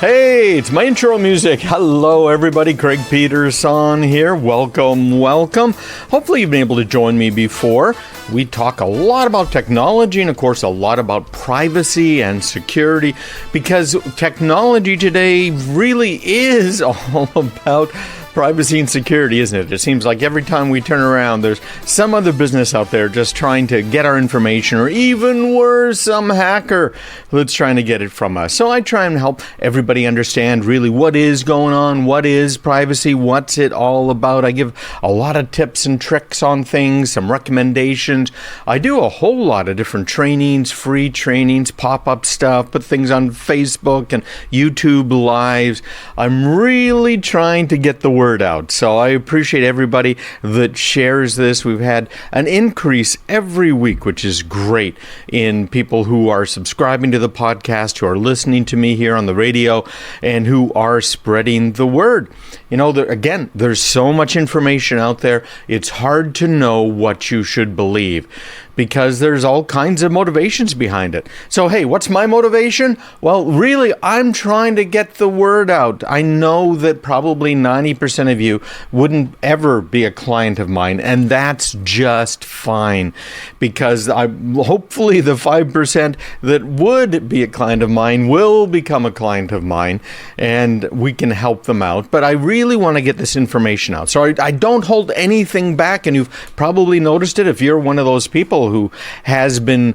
Hey, it's my intro music. Hello, everybody. Craig Peterson here. Welcome, welcome. Hopefully you've been able to join me before. We talk a lot about technology and, of course, a lot about privacy and security because technology today really is all about privacy and security, isn't it? It seems like every time we turn around, there's some other business out there just trying to get our information, or even worse, some hacker that's trying to get it from us. So I try and help everybody understand really what is going on, what is privacy, what's it all about. I give a lot of tips and tricks on things, some recommendations. I do a whole lot of different trainings, free trainings, pop-up stuff, put things on Facebook and YouTube Lives. I'm really trying to get the word out. So I appreciate everybody that shares this. We've had an increase every week, which is great, in people who are subscribing to the podcast, who are listening to me here on the radio, and who are spreading the word. You know, again, there's so much information out there. It's hard to know what you should believe, because there's all kinds of motivations behind it. So, hey, what's my motivation? Well, really, I'm trying to get the word out. I know that probably 90% of you wouldn't ever be a client of mine, and that's just fine, because hopefully the 5% that would be a client of mine will become a client of mine, and we can help them out. But I really want to get this information out. So I don't hold anything back, and you've probably noticed it if you're one of those people who has been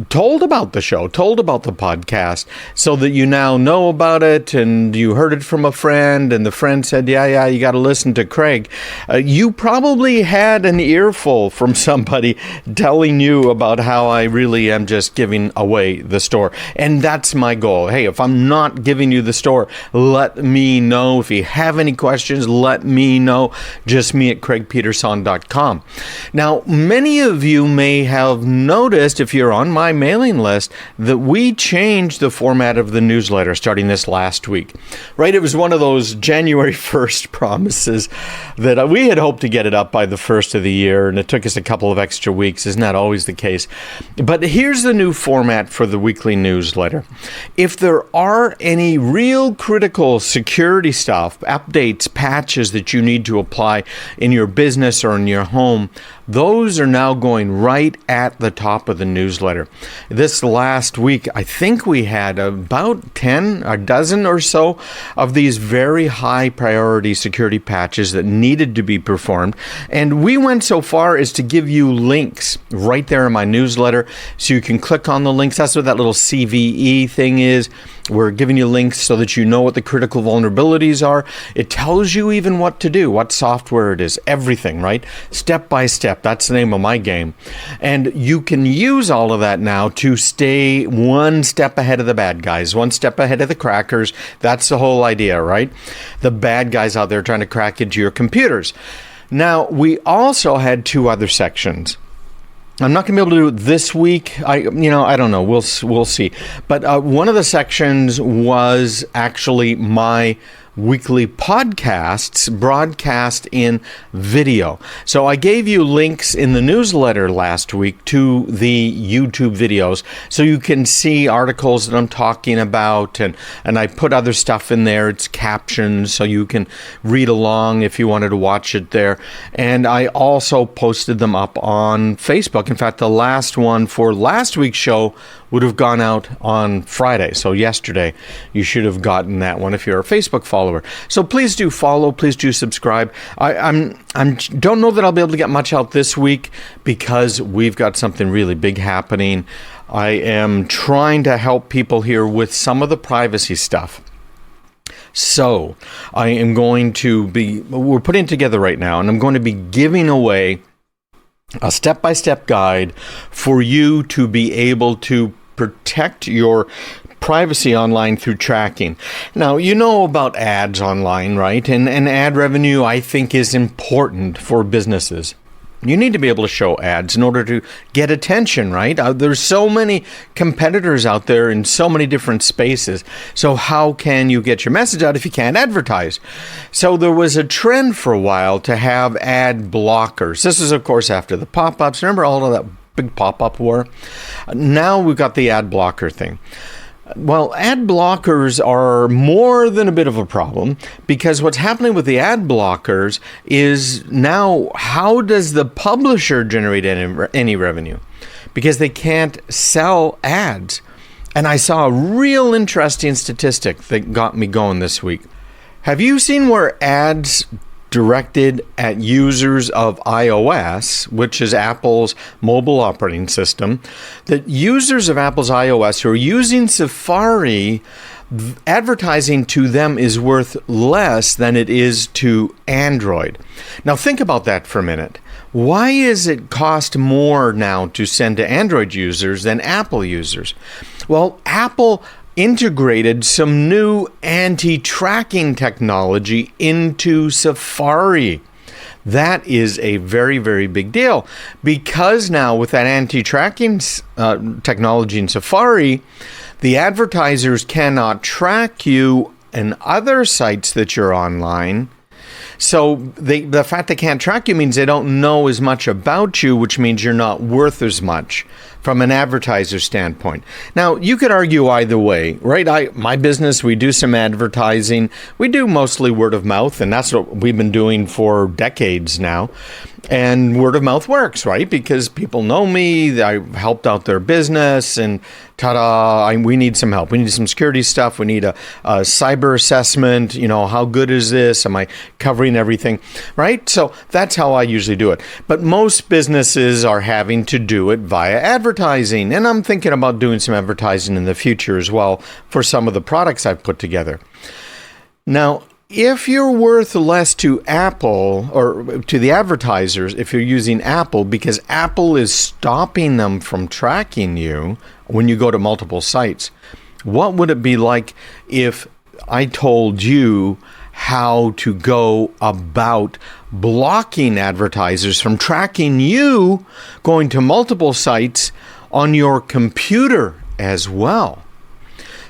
told about the show, told about the podcast, so that you now know about it, and you heard it from a friend, and the friend said, yeah, you got to listen to Craig. You probably had an earful from somebody telling you about how I really am just giving away the store. And that's my goal. Hey, if I'm not giving you the store, let me know. If you have any questions, let me know. Just me at craigpeterson.com. Now, many of you may have noticed, if you're on my mailing list, that we changed the format of the newsletter starting this last week. Right? It was one of those January 1st promises that we had hoped to get it up by the first of the year, and it took us a couple of extra weeks. Isn't that always the case? But here's the new format for the weekly newsletter. If there are any real critical security stuff, updates, patches that you need to apply in your business or in your home, those are now going right at the top of the newsletter. This last week, I think we had about a dozen or so of these very high priority security patches that needed to be performed. And we went so far as to give you links right there in my newsletter, so you can click on the links. That's what that little CVE thing is. We're giving you links so that you know what the critical vulnerabilities are. It tells you even what to do, what software it is, everything, right? Step by step. That's the name of my game. And you can use all of that now to stay one step ahead of the bad guys, one step ahead of the crackers. That's the whole idea, right? The bad guys out there trying to crack into your computers. Now, we also had two other sections. I'm not going to be able to do it this week. I don't know. We'll see. But one of the sections was actually my weekly podcasts broadcast in video. So I gave you links in the newsletter last week to the YouTube videos, so you can see articles that I'm talking about, and I put other stuff in there. It's captions, so you can read along if you wanted to watch it there. And I also posted them up on Facebook. In fact, the last one for last week's show would have gone out on Friday. So yesterday, you should have gotten that one if you're a Facebook follower. So please do follow, please do subscribe. I don't know that I'll be able to get much out this week because we've got something really big happening. I am trying to help people here with some of the privacy stuff. So I am going to we're putting it together right now, and I'm going to be giving away a step-by-step guide for you to be able to protect your privacy online through tracking. Now, you know about ads online, right? And ad revenue, I think, is important for businesses. You need to be able to show ads in order to get attention, right? There's so many competitors out there in so many different spaces. So how can you get your message out if you can't advertise? So there was a trend for a while to have ad blockers. This is, of course, after the pop-ups. Remember all of that big pop-up war? Now we've got the ad blocker thing. Well, ad blockers are more than a bit of a problem, because what's happening with the ad blockers is now, how does the publisher generate any revenue? Because they can't sell ads. And I saw a real interesting statistic that got me going this week. Have you seen where ads directed at users of iOS, which is Apple's mobile operating system, that users of Apple's iOS who are using Safari, advertising to them is worth less than it is to Android? Now think about that for a minute. Why is it cost more now to send to Android users than Apple users? Well, Apple integrated some new anti-tracking technology into Safari. That is a very, very big deal, because now with that anti-tracking technology in Safari, the advertisers cannot track you in other sites that you're online. So the fact they can't track you means they don't know as much about you, which means you're not worth as much from an advertiser standpoint. Now, you could argue either way, right? My business, we do some advertising. We do mostly word of mouth, and that's what we've been doing for decades now. And word of mouth works, right? Because people know me, I helped out their business, and ta-da, we need some help. We need some security stuff. We need a cyber assessment. You know, how good is this? Am I covering everything, right? So that's how I usually do it. But most businesses are having to do it via advertising. And I'm thinking about doing some advertising in the future as well for some of the products I've put together. Now, if you're worth less to Apple or to the advertisers, if you're using Apple, because Apple is stopping them from tracking you when you go to multiple sites, what would it be like if I told you how to go about blocking advertisers from tracking you going to multiple sites on your computer as well?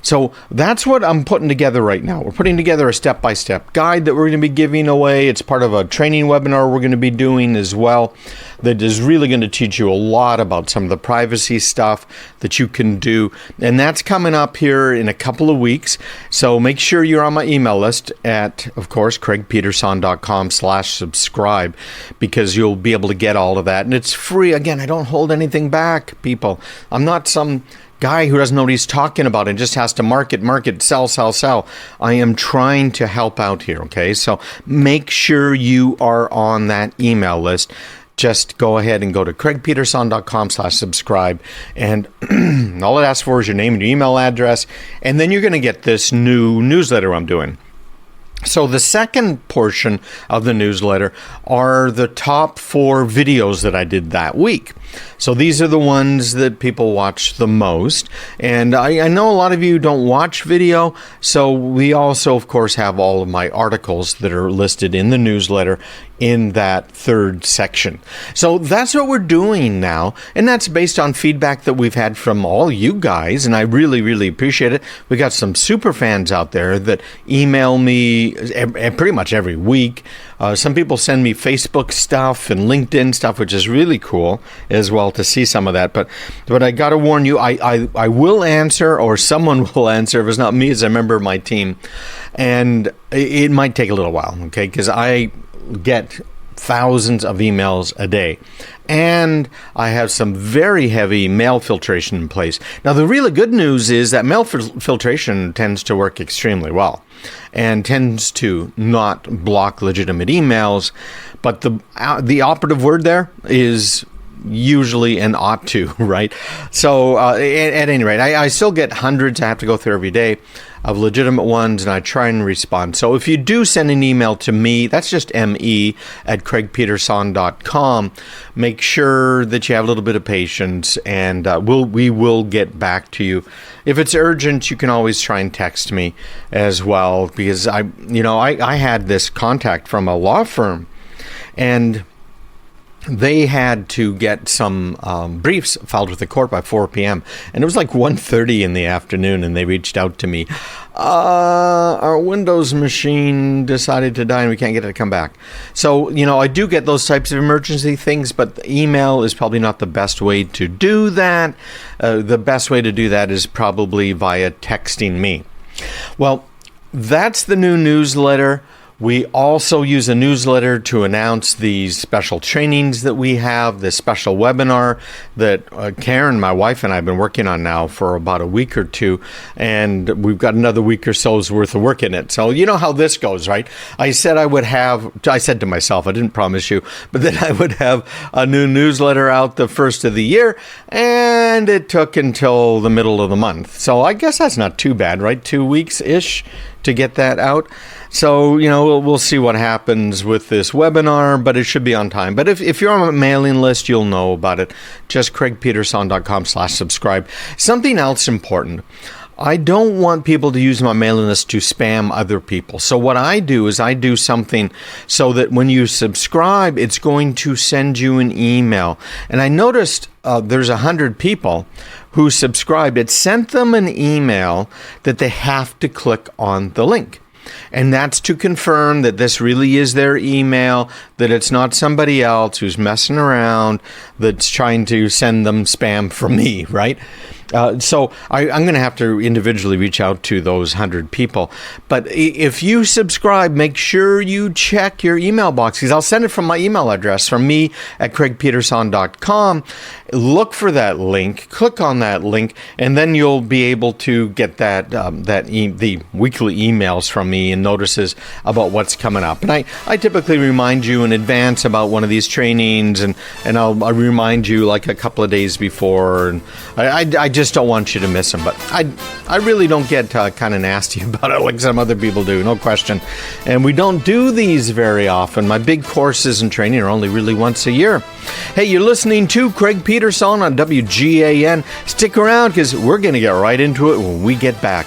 So that's what I'm putting together right now. We're putting together a step-by-step guide that we're going to be giving away. It's part of a training webinar we're going to be doing as well that is really going to teach you a lot about some of the privacy stuff that you can do. And that's coming up here in a couple of weeks. So make sure you're on my email list at, of course, craigpeterson.com/subscribe, because you'll be able to get all of that. And it's free. Again, I don't hold anything back, people. I'm not some guy who doesn't know what he's talking about and just has to market, sell. I am trying to help out here, okay? So make sure you are on that email list. Just go ahead and go to craigpeterson.com/subscribe, and all it asks for is your name and your email address, and then you're going to get this new newsletter I'm doing. So the second portion of the newsletter are the top 4 videos that I did that week. So these are the ones that people watch the most. And I know a lot of you don't watch video. So we also, of course, have all of my articles that are listed in the newsletter in that third section. So that's what we're doing now. And that's based on feedback that we've had from all you guys. And I really, really appreciate it. We got some super fans out there that email me pretty much every week. Some people send me Facebook stuff and LinkedIn stuff, which is really cool as well to see some of that. But I got to warn you, I will answer, or someone will answer. If it's not me, it's a member of my team. And it might take a little while, okay? Because I get thousands of emails a day. And I have some very heavy mail filtration in place. Now, the really good news is that mail filtration tends to work extremely well and tends to not block legitimate emails. But the operative word there is usually an ought to, right? So at any rate, I still get hundreds I have to go through every day of legitimate ones, and I try and respond. So if you do send an email to me, that's just me@craigpeterson.com. Make sure that you have a little bit of patience, and we will get back to you. If it's urgent, you can always try and text me as well, because I had this contact from a law firm, and they had to get some briefs filed with the court by 4 p.m. And it was like 1:30 in the afternoon, and they reached out to me. Our Windows machine decided to die, and we can't get it to come back. So, I do get those types of emergency things, but email is probably not the best way to do that. The best way to do that is probably via texting me. Well, that's the new newsletter. We also use a newsletter to announce these special trainings that we have, this special webinar that Karen, my wife, and I have been working on now for about a week or two, and we've got another week or so's worth of work in it. So you know how this goes, right? I said to myself, I didn't promise you, but that I would have a new newsletter out the first of the year, and it took until the middle of the month. So I guess that's not too bad, right? 2 weeks-ish to get that out. So, we'll see what happens with this webinar, but it should be on time. But if you're on a mailing list, you'll know about it. Just craigpeterson.com/subscribe. Something else important. I don't want people to use my mailing list to spam other people. So what I do is I do something so that when you subscribe, it's going to send you an email. And I noticed there's 100 people who subscribed. It sent them an email that they have to click on the link. And that's to confirm that this really is their email, that it's not somebody else who's messing around, that's trying to send them spam from me, right? So I'm going to have to individually reach out to those 100 people. But if you subscribe, make sure you check your email box, because I'll send it from my email address, from me at craigpeterson.com. Look for that link, click on that link, and then you'll be able to get the weekly emails from me and notices about what's coming up. And I typically remind you in advance about one of these trainings, and I'll remind you like a couple of days before. And I just don't want you to miss them. But I really don't get kind of nasty about it like some other people do, no question. And we don't do these very often. My big courses and training are only really once a year. Hey, you're listening to Craig Peterson on WGAN. Stick around, because we're going to get right into it when we get back.